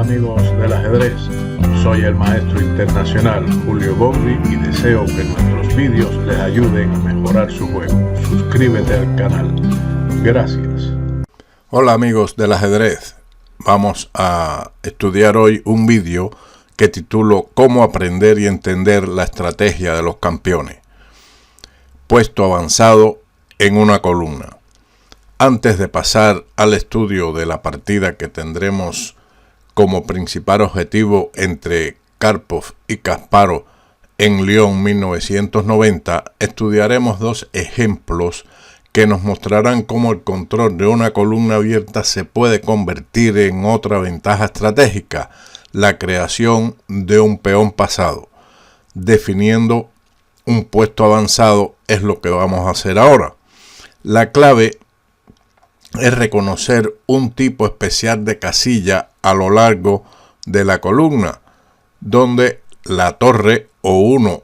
amigos del ajedrez, soy el maestro internacional Julio Bogli y deseo que nuestros vídeos les ayuden a mejorar su juego. Suscríbete al canal. Gracias. Hola amigos del ajedrez, vamos a estudiar hoy un vídeo que titulo Cómo aprender y entender la estrategia de los campeones. Puesto avanzado en una columna. Antes de pasar al estudio de la partida que tendremos como principal objetivo entre Karpov y Kasparov en Lyon 1990, estudiaremos dos ejemplos que nos mostrarán cómo el control de una columna abierta se puede convertir en otra ventaja estratégica, la creación de un peón pasado. Definiendo un puesto avanzado es lo que vamos a hacer ahora. La clave es reconocer un tipo especial de casilla a lo largo de la columna, donde la torre o uno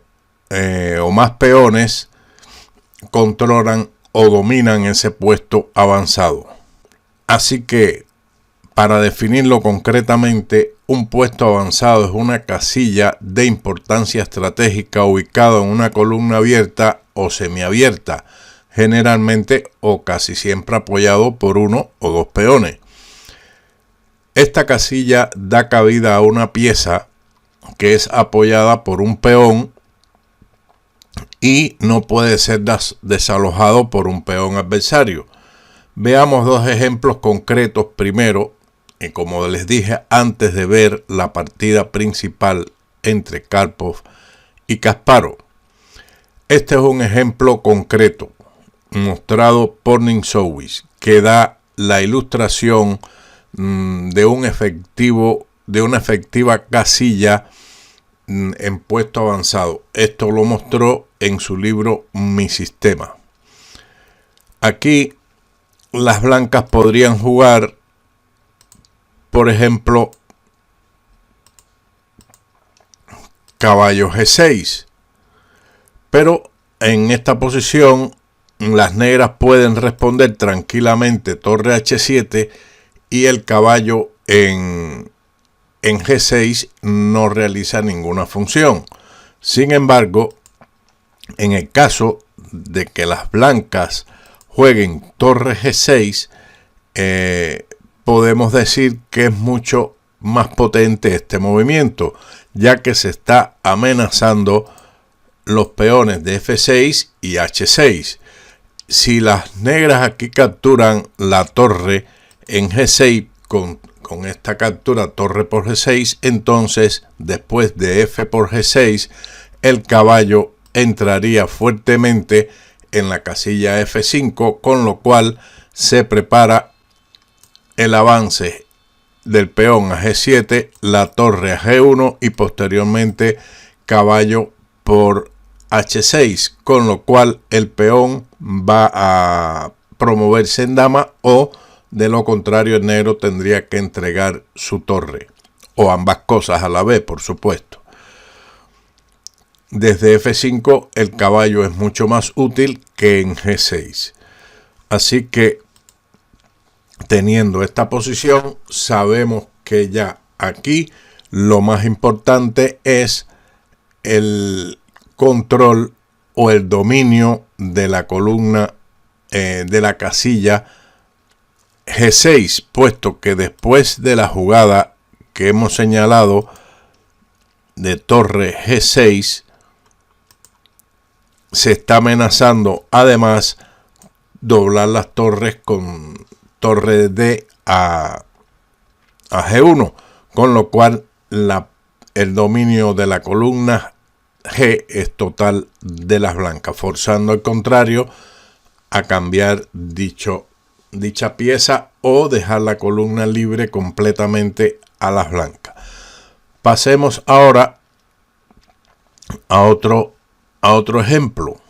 o más peones controlan o dominan ese puesto avanzado. Así que, para definirlo concretamente, un puesto avanzado es una casilla de importancia estratégica ubicada en una columna abierta o semiabierta, generalmente o casi siempre apoyado por uno o dos peones. Esta casilla da cabida a una pieza que es apoyada por un peón y no puede ser desalojado por un peón adversario. Veamos dos ejemplos concretos primero, y como les dije antes de ver la partida principal entre Karpov y Kasparov. Este es un ejemplo concreto mostrado por Ninsovic, que da la ilustración de una efectiva casilla en puesto avanzado. Esto lo mostró en su libro Mi Sistema. Aquí las blancas podrían jugar, por ejemplo, caballo G6, pero en esta posición las negras pueden responder tranquilamente torre H7 y el caballo en G6 no realiza ninguna función. Sin embargo, en el caso de que las blancas jueguen torre G6, podemos decir que es mucho más potente este movimiento, ya que se está amenazando los peones de F6 y H6. Si las negras aquí capturan la torre en G6 con esta captura torre por G6, entonces después de F por G6 el caballo entraría fuertemente en la casilla F5, con lo cual se prepara el avance del peón a G7, la torre a G1 y posteriormente caballo por H6, con lo cual el peón va a promoverse en dama, o de lo contrario el negro tendría que entregar su torre, o ambas cosas a la vez, por supuesto. Desde F5 el caballo es mucho más útil que en G6. Así que, teniendo esta posición, sabemos que ya aquí lo más importante es el control o el dominio de la columna de la casilla G6, puesto que después de la jugada que hemos señalado de torre G6 se está amenazando además doblar las torres con torre D a G1, con lo cual el dominio de la columna G es total de las blancas, forzando al contrario a cambiar dicha pieza o dejar la columna libre completamente a las blancas. Pasemos ahora a otro ejemplo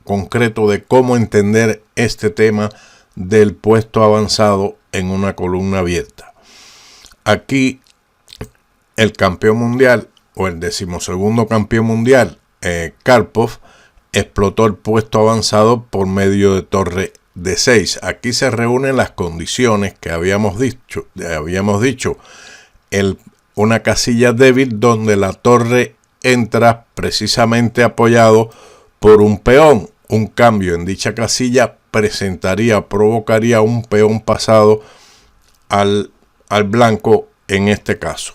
concreto de cómo entender este tema del puesto avanzado en una columna abierta. Aquí el campeón mundial o el 12º campeón mundial, Karpov, explotó el puesto avanzado por medio de torre D6. Aquí se reúnen las condiciones que habíamos dicho una casilla débil donde la torre entra precisamente apoyado por un peón. Un cambio en dicha casilla provocaría un peón pasado al blanco en este caso.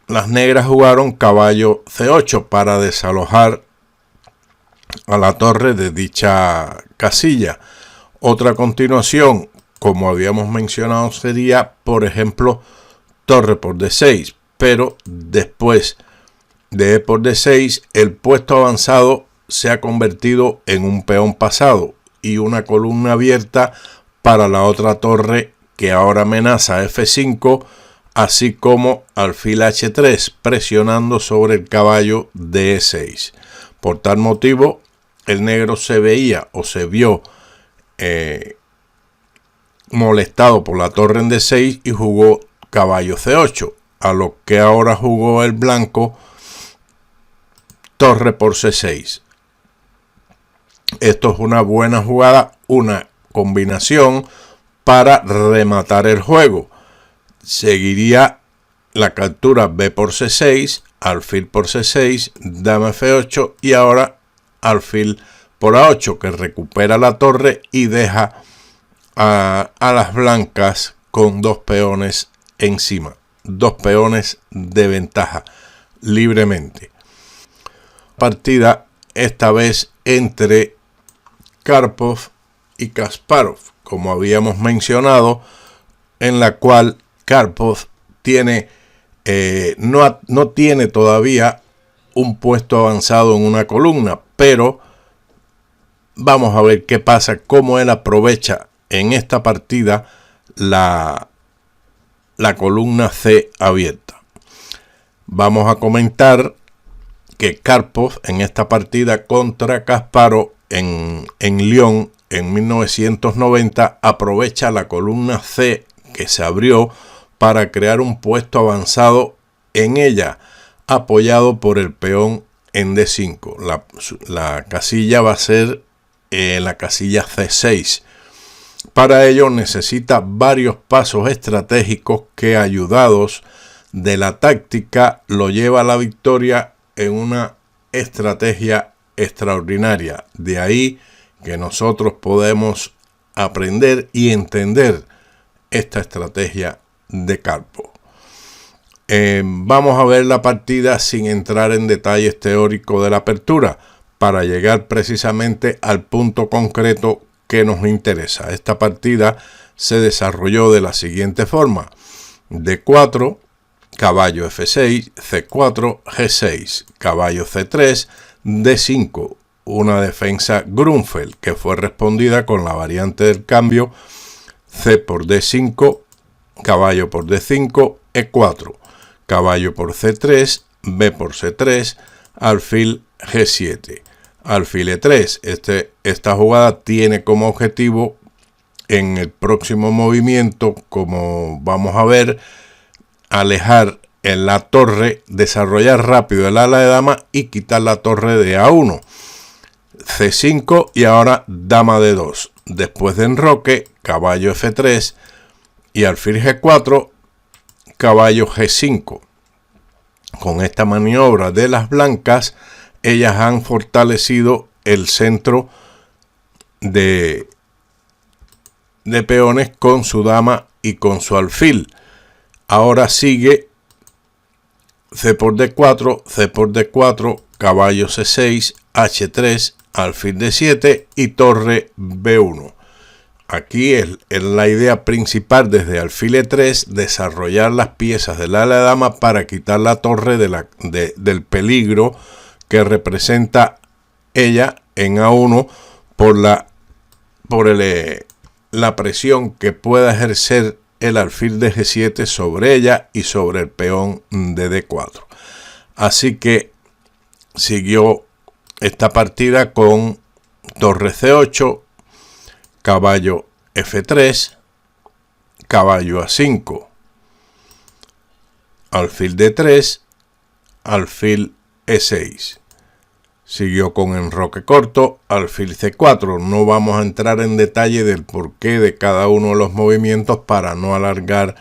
Las negras jugaron caballo C8 para desalojar a la torre de dicha casilla. Otra continuación, como habíamos mencionado, sería, por ejemplo, torre por D6, pero después de E por D6, el puesto avanzado se ha convertido en un peón pasado y una columna abierta para la otra torre que ahora amenaza F5, así como alfil H3, presionando sobre el caballo de E6. Por tal motivo, el negro se veía o se vio molestado por la torre en D6 y jugó caballo C8, a lo que ahora jugó el blanco torre por C6. Esto es una buena jugada, una combinación para rematar el juego. Seguiría la captura B por C6, alfil por C6, dama F8 y ahora alfil por A8, que recupera la torre y deja a las blancas con dos peones encima, dos peones de ventaja libremente. Partida esta vez entre Karpov y Kasparov, como habíamos mencionado, en la cual Karpov tiene no tiene todavía un puesto avanzado en una columna, pero vamos a ver qué pasa, cómo él aprovecha en esta partida la columna C abierta. Vamos a comentar que Karpov en esta partida contra Kasparov en Lyon en 1990 aprovecha la columna C que se abrió para crear un puesto avanzado en ella, apoyado por el peón en D5. La casilla va a ser la casilla C6. Para ello necesita varios pasos estratégicos que, ayudados de la táctica, lo lleva a la victoria en una estrategia extraordinaria. De ahí que nosotros podemos aprender y entender esta estrategia de Karpov. Vamos a ver la partida sin entrar en detalles teóricos de la apertura, para llegar precisamente al punto concreto que nos interesa. Esta partida se desarrolló de la siguiente forma: D4, caballo F6, C4, G6, caballo C3, D5, una defensa Grunfeld que fue respondida con la variante del cambio C por D5, caballo por D5, E4, caballo por C3, B por C3, alfil G7, alfil E3. Esta jugada tiene como objetivo en el próximo movimiento, como vamos a ver, alejar en la torre, desarrollar rápido el ala de dama y quitar la torre de A1. C5 y ahora dama D2. Después de enroque, caballo F3 y alfil G4, caballo G5. Con esta maniobra de las blancas, ellas han fortalecido el centro de peones con su dama y con su alfil. Ahora sigue C por D4, C por D4, caballo C6, H3, alfil D7 y torre B1. Aquí es la idea principal desde alfil E3, desarrollar las piezas del ala de dama para quitar la torre del peligro que representa ella en A1 por la presión que pueda ejercer el alfil de G7 sobre ella y sobre el peón de D4. Así que siguió esta partida con torre C8, caballo F3, caballo A5, alfil D3, alfil E6. Siguió con enroque corto, alfil C4. No vamos a entrar en detalle del porqué de cada uno de los movimientos para no alargar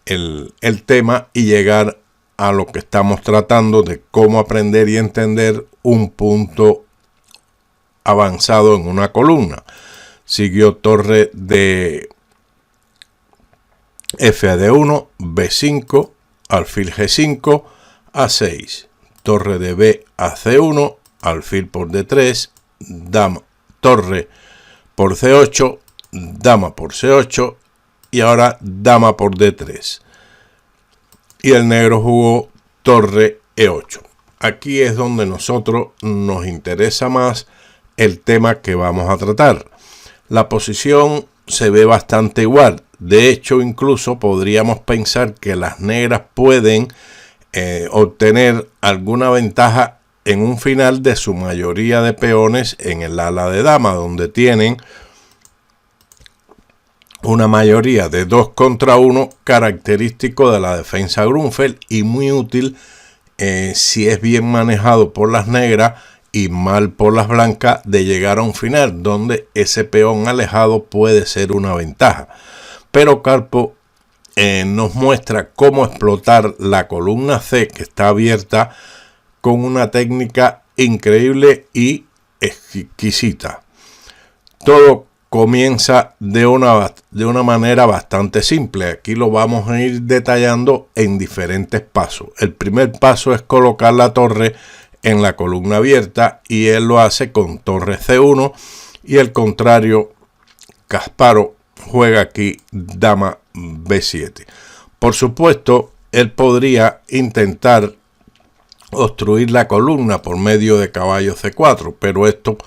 el tema y llegar a lo que estamos tratando de cómo aprender y entender un punto avanzado en una columna. Siguió torre de F a D1, B5, alfil G5, A6, torre de B a C1, alfil por D3, dama, torre por C8, dama por C8 y ahora dama por D3. Y el negro jugó torre E8. Aquí es donde nosotros nos interesa más el tema que vamos a tratar. La posición se ve bastante igual. De hecho, incluso podríamos pensar que las negras pueden obtener alguna ventaja en un final de su mayoría de peones en el ala de dama, donde tienen una mayoría de 2 contra 1, característico de la defensa Grunfeld y muy útil si es bien manejado por las negras y mal por las blancas, de llegar a un final donde ese peón alejado puede ser una ventaja. Pero Karpov nos muestra cómo explotar la columna C, que está abierta, con una técnica increíble y exquisita. Todo comienza de una manera bastante simple. Aquí lo vamos a ir detallando en diferentes pasos. El primer paso es colocar la torre en la columna abierta y él lo hace con torre C1 y el contrario, Kasparov, juega aquí dama B7. Por supuesto, él podría intentar obstruir la columna por medio de caballo C4, pero esto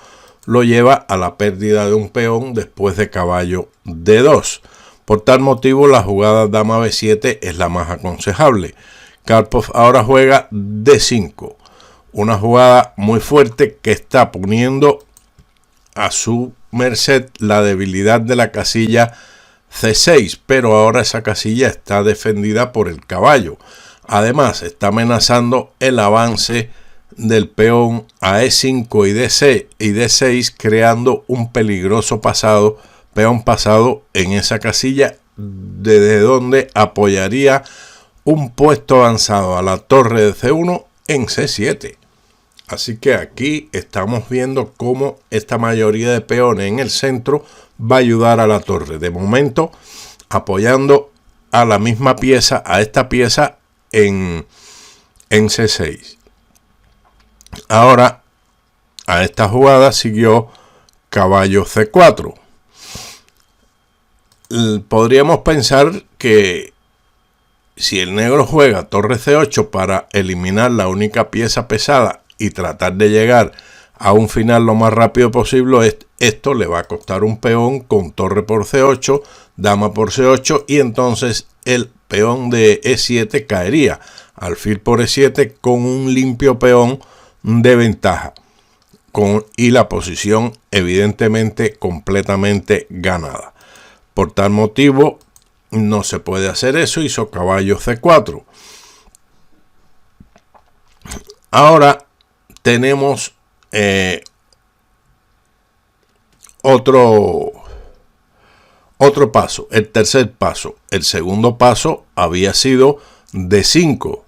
lo lleva a la pérdida de un peón después de caballo D2. Por tal motivo, la jugada dama B7 es la más aconsejable. Karpov ahora juega D5, una jugada muy fuerte que está poniendo a su merced la debilidad de la casilla C6, pero ahora esa casilla está defendida por el caballo. Además, está amenazando el avance del peón a E5 y D6, creando un peligroso peón pasado en esa casilla, desde donde apoyaría un puesto avanzado a la torre de C1 en C7. Así que aquí estamos viendo cómo esta mayoría de peones en el centro va a ayudar a la torre. De momento, apoyando a la misma pieza, a esta pieza en C6. Ahora, a esta jugada siguió caballo C4. Podríamos pensar que si el negro juega torre C8 para eliminar la única pieza pesada y tratar de llegar a un final lo más rápido posible, esto le va a costar un peón con torre por C8, dama por C8 y entonces el peón de E7 caería, alfil por E7 con un limpio peón de ventaja y la posición evidentemente completamente ganada. Por tal motivo no se puede hacer eso, hizo caballo C4. Ahora tenemos otro paso, el tercer paso. El segundo paso había sido D5.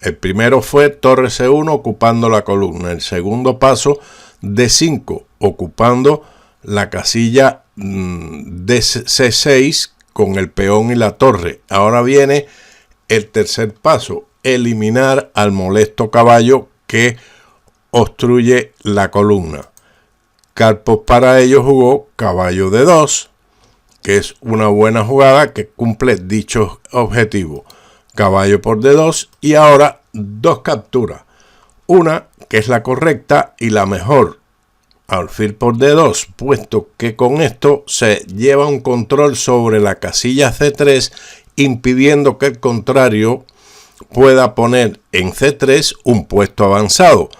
El primero fue torre C1 ocupando la columna. El segundo paso, D5, ocupando la casilla de C6 con el peón y la torre. Ahora viene el tercer paso, eliminar al molesto caballo que obstruye la columna. Karpov para ello jugó caballo D2, que es una buena jugada que cumple dicho objetivo. Caballo por D2 y ahora 2 capturas. Una que es la correcta y la mejor, alfil por D2, puesto que con esto se lleva un control sobre la casilla C3, impidiendo que el contrario pueda poner en C3 un puesto avanzado,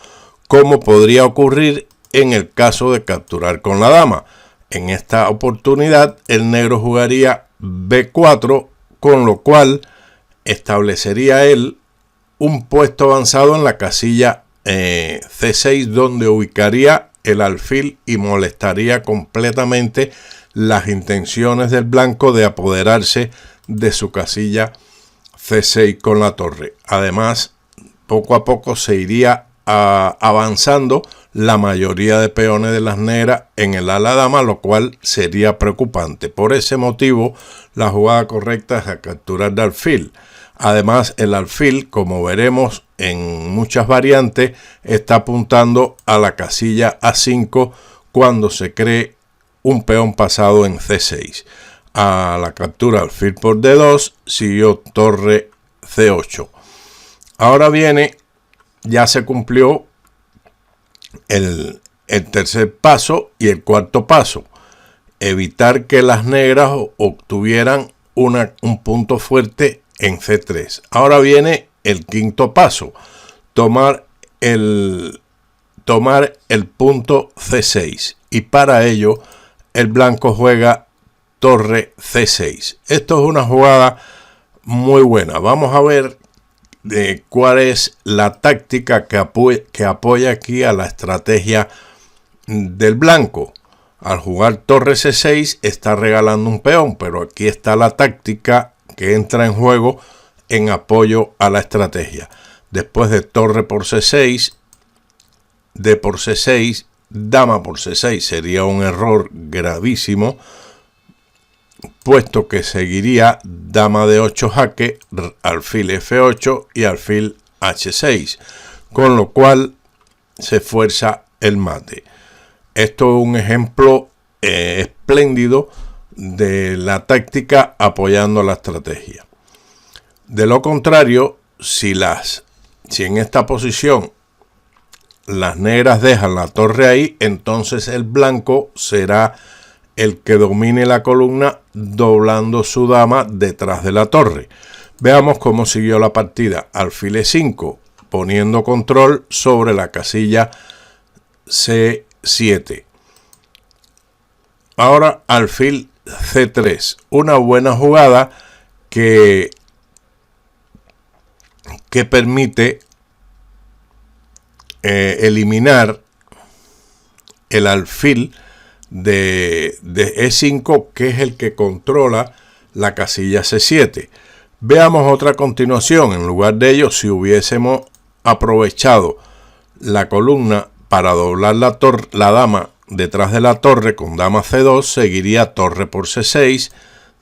como podría ocurrir en el caso de capturar con la dama. En esta oportunidad el negro jugaría B4, con lo cual establecería él un puesto avanzado en la casilla C6, donde ubicaría el alfil y molestaría completamente las intenciones del blanco de apoderarse de su casilla C6 con la torre. Además, poco a poco se iría avanzando la mayoría de peones de las negras en el ala dama, lo cual sería preocupante. Por ese motivo, la jugada correcta es a capturar de alfil. Además, el alfil, como veremos en muchas variantes, está apuntando a la casilla A5 cuando se cree un peón pasado en C6. A la captura alfil por D2 siguió torre C8. Ahora viene, ya se cumplió el tercer paso y el cuarto paso. Evitar que las negras obtuvieran un punto fuerte en C3. Ahora viene el quinto paso. Tomar el punto C6. Y para ello el blanco juega torre C6. Esto es una jugada muy buena. Vamos a ver cuál es la táctica que apoya aquí a la estrategia del blanco. Al jugar torre C6 está regalando un peón, pero aquí está la táctica que entra en juego en apoyo a la estrategia. Después de torre por C6, D por C6, dama por C6 sería un error gravísimo, puesto que seguiría dama de 8 jaque, alfil F8 y alfil H6, con lo cual se fuerza el mate. Esto es un ejemplo espléndido de la táctica apoyando la estrategia. De lo contrario, si en esta posición las negras dejan la torre ahí, entonces el blanco será el que domine la columna doblando su dama detrás de la torre. Veamos cómo siguió la partida. Alfil E5, poniendo control sobre la casilla C7. Ahora alfil C3, una buena jugada que permite eliminar el alfil de E5, que es el que controla la casilla C7. Veamos otra continuación. En lugar de ello, si hubiésemos aprovechado la columna para doblar la dama detrás de la torre con dama C2, seguiría torre por C6,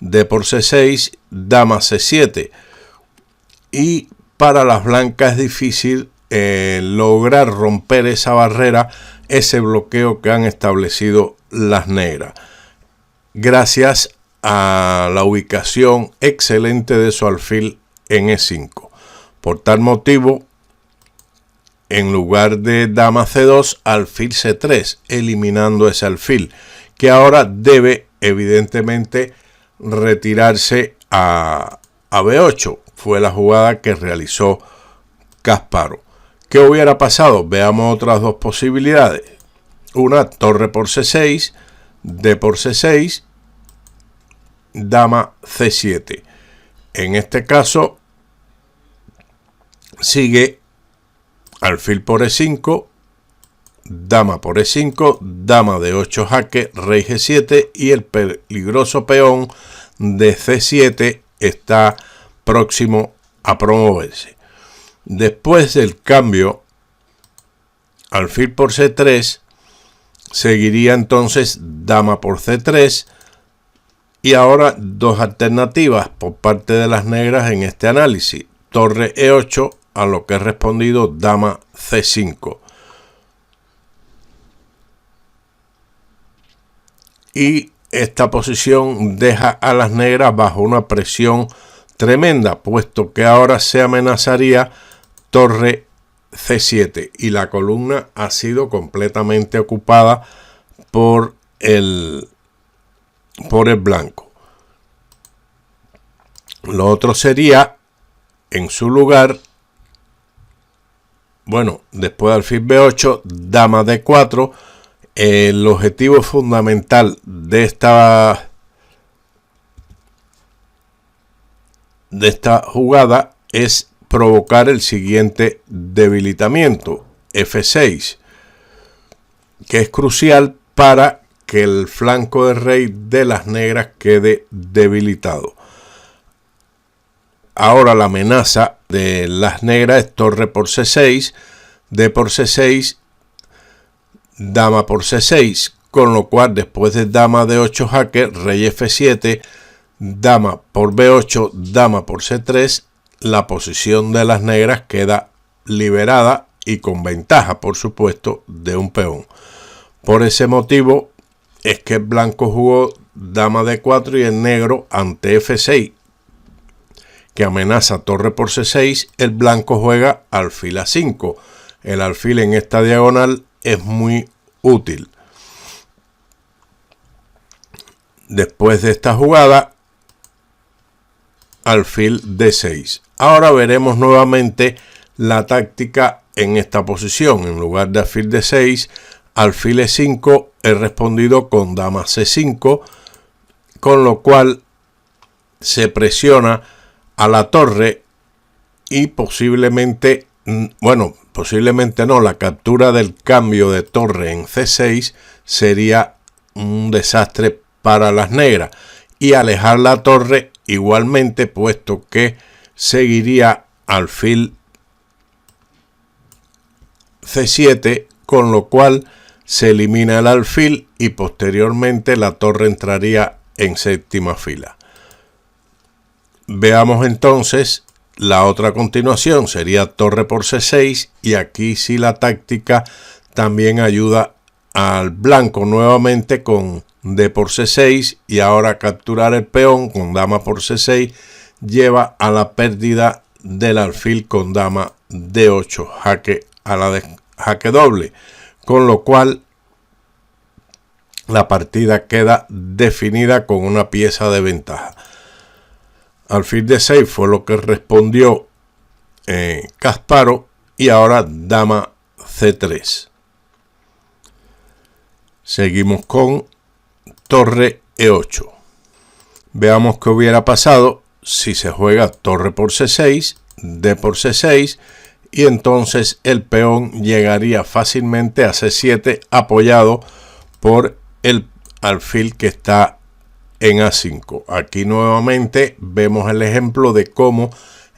D por C6, dama C7. Y para las blancas es difícil lograr romper esa barrera, ese bloqueo que han establecido las negras, gracias a la ubicación excelente de su alfil en E5. Por tal motivo, en lugar de dama C2, alfil C3, eliminando ese alfil, que ahora debe evidentemente retirarse a B8. Fue la jugada que realizó Kasparov. ¿Qué hubiera pasado? Veamos otras dos posibilidades. Una, torre por C6, D por C6, dama C7. En este caso, sigue alfil por E5, dama por E5, dama de 8 jaque, rey G7 y el peligroso peón de C7 está próximo a promoverse. Después del cambio, alfil por C3, seguiría entonces dama por C3 y ahora dos alternativas por parte de las negras en este análisis. Torre E8, a lo que he respondido dama C5. Y esta posición deja a las negras bajo una presión tremenda, puesto que ahora se amenazaría torre C7 y la columna ha sido completamente ocupada por el blanco. Lo otro sería, en su lugar, bueno, después de alfil B8, dama D4. El objetivo fundamental de esta jugada es provocar el siguiente debilitamiento, F6, que es crucial para que el flanco de rey de las negras quede debilitado. ahora la amenaza de las negras es torre por C6, D por C6, dama por C6, con lo cual después de dama D8 jaque, rey F7, dama por B8, dama por C3, la posición de las negras queda liberada y con ventaja, por supuesto, de un peón. Por ese motivo es que el blanco jugó dama D4 y el negro ante F6, que amenaza torre por C6, el blanco juega alfil A5. El alfil en esta diagonal es muy útil. Después de esta jugada, alfil D6. Ahora veremos nuevamente la táctica en esta posición. En lugar de alfil D6, alfil E5, he respondido con dama C5, con lo cual se presiona a la torre y posiblemente no, la captura del cambio de torre en C6 sería un desastre para las negras, y alejar la torre igualmente, puesto que seguiría alfil C7, con lo cual se elimina el alfil y posteriormente la torre entraría en séptima fila. Veamos entonces la otra continuación, sería torre por C6, y aquí sí la táctica también ayuda al blanco nuevamente con D por C6, y ahora capturar el peón con dama por C6 lleva a la pérdida del alfil con dama D8, jaque a la jaque doble, con lo cual la partida queda definida con una pieza de ventaja. Alfil D6 fue lo que respondió Kasparov, y ahora dama C3. Seguimos con torre E8. Veamos qué hubiera pasado si se juega torre por C6, D por C6, y entonces el peón llegaría fácilmente a C7 apoyado por el alfil que está en A5. Aquí nuevamente vemos el ejemplo de cómo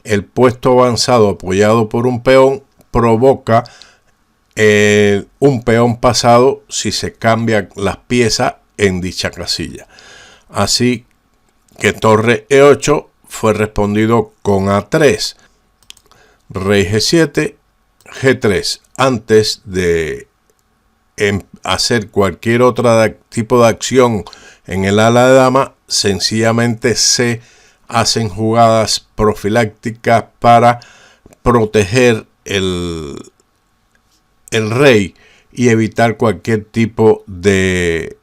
el puesto avanzado apoyado por un peón provoca un peón pasado si se cambian las piezas en dicha casilla. Así que torre E8 fue respondido con A3, rey G7, G3. Antes de hacer cualquier otro tipo de acción en el ala de dama, sencillamente se hacen jugadas profilácticas para proteger el rey y evitar cualquier tipo de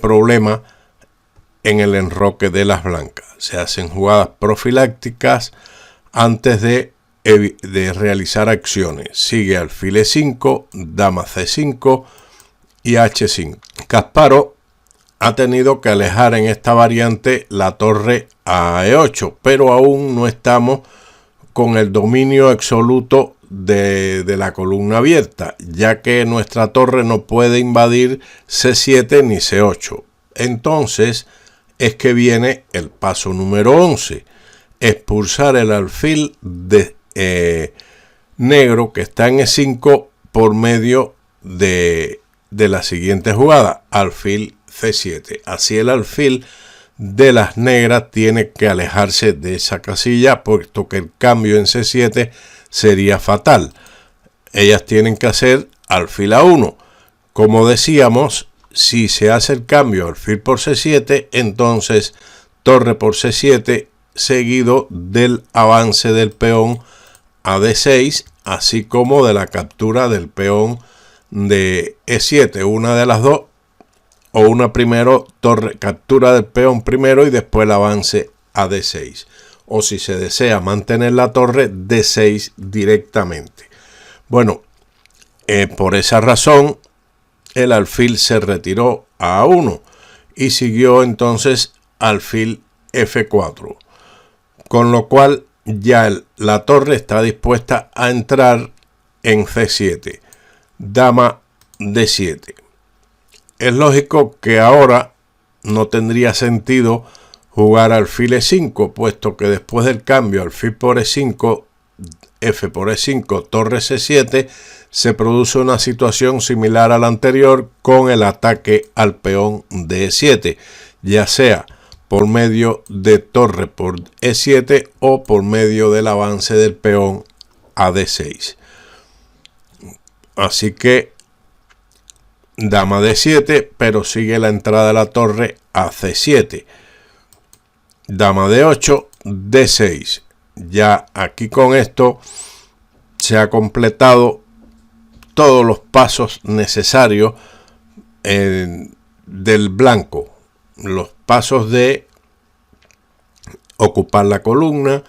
problema en el enroque de las blancas. Se hacen jugadas profilácticas antes de realizar acciones. Sigue alfil E5, dama C5 y H5. Kasparov ha tenido que alejar en esta variante la torre a E8, pero aún no estamos con el dominio absoluto de la columna abierta, ya que nuestra torre no puede invadir C7 ni C8. Entonces es que viene el paso número 11, expulsar el alfil de negro que está en E5 por medio de la siguiente jugada, alfil C7. Así el alfil de las negras tiene que alejarse de esa casilla, puesto que el cambio en C7 sería fatal. Ellas tienen que hacer alfil A1. Como decíamos, si se hace el cambio alfil por C7, entonces torre por C7 seguido del avance del peón a D6, así como de la captura del peón de E7, una de las dos, o una primero captura del peón primero y después el avance a D6, o si se desea mantener la torre, D6 directamente. Bueno, por esa razón el alfil se retiró a A1 y siguió entonces alfil F4, con lo cual ya la torre está dispuesta a entrar en C7, dama D7. Es lógico que ahora no tendría sentido jugar alfil E5, puesto que después del cambio alfil por E5, F por E5, torre C7, se produce una situación similar a la anterior con el ataque al peón de E7, ya sea por medio de torre por E7 o por medio del avance del peón a D6. Así que dama D7, pero sigue la entrada de la torre a C7. Dama D8, D6. Ya aquí con esto se ha completado todos los pasos necesarios del blanco. Los pasos de ocupar la columna,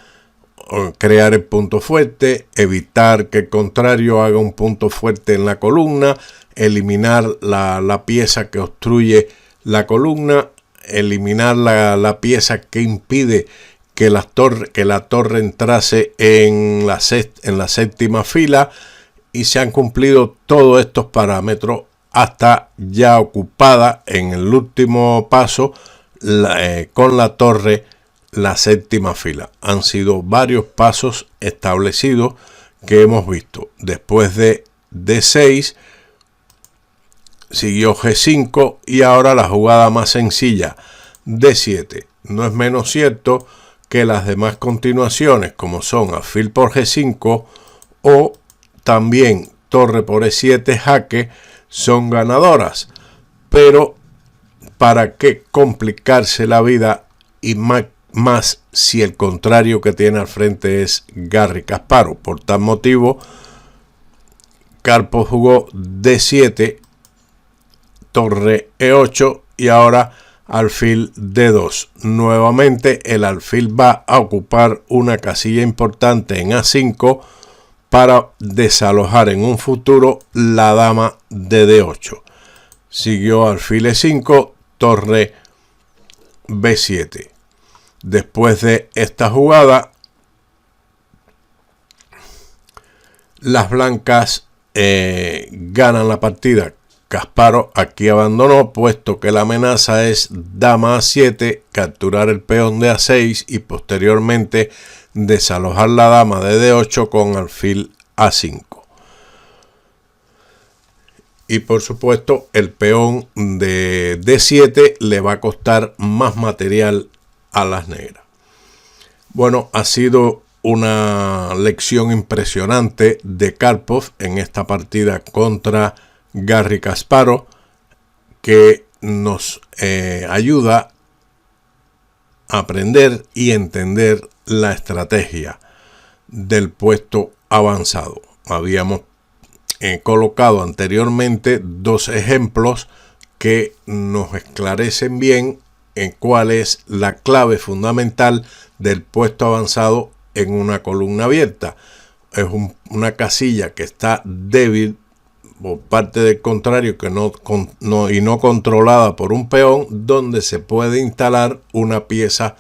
crear el punto fuerte, evitar que el contrario haga un punto fuerte en la columna, eliminar la pieza que obstruye la columna, eliminar la pieza que impide que la torre entrase en la séptima fila, y se han cumplido todos estos parámetros hasta ya ocupada en el último paso con la torre la séptima fila. Han sido varios pasos establecidos que hemos visto. Después de D6 siguió G5 y ahora la jugada más sencilla, D7. No es menos cierto que las demás continuaciones, como son alfil por G5 o también torre por E7 jaque, son ganadoras. Pero ¿para qué complicarse la vida? Y más si el contrario que tiene al frente es Garry Kasparov. Por tal motivo, Karpov jugó D7, torre E8 y ahora alfil D2. Nuevamente el alfil va a ocupar una casilla importante en A5 para desalojar en un futuro la dama de D8. Siguió alfil E5, torre B7. Después de esta jugada, las blancas ganan la partida. Kasparov aquí abandonó, puesto que la amenaza es dama A7, capturar el peón de A6 y posteriormente desalojar la dama de D8 con alfil A5. Y por supuesto el peón de D7 le va a costar más material a las negras. Bueno, ha sido una lección impresionante de Karpov en esta partida contra Garry Kasparov, que nos ayuda a aprender y entender la estrategia del puesto avanzado. Habíamos colocado anteriormente dos ejemplos que nos esclarecen bien en cuál es la clave fundamental del puesto avanzado en una columna abierta. Es una casilla que está débil por parte del contrario y no controlada por un peón, donde se puede instalar una pieza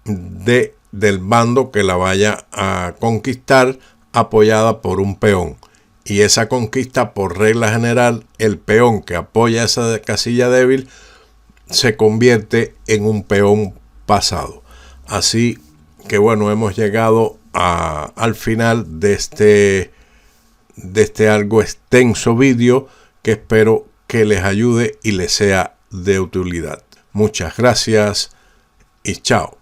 del bando que la vaya a conquistar apoyada por un peón. Y esa conquista, por regla general, el peón que apoya esa casilla débil se convierte en un peón pasado. Así que bueno, hemos llegado al final de este algo extenso vídeo, que espero que les ayude y les sea de utilidad. Muchas gracias y chao.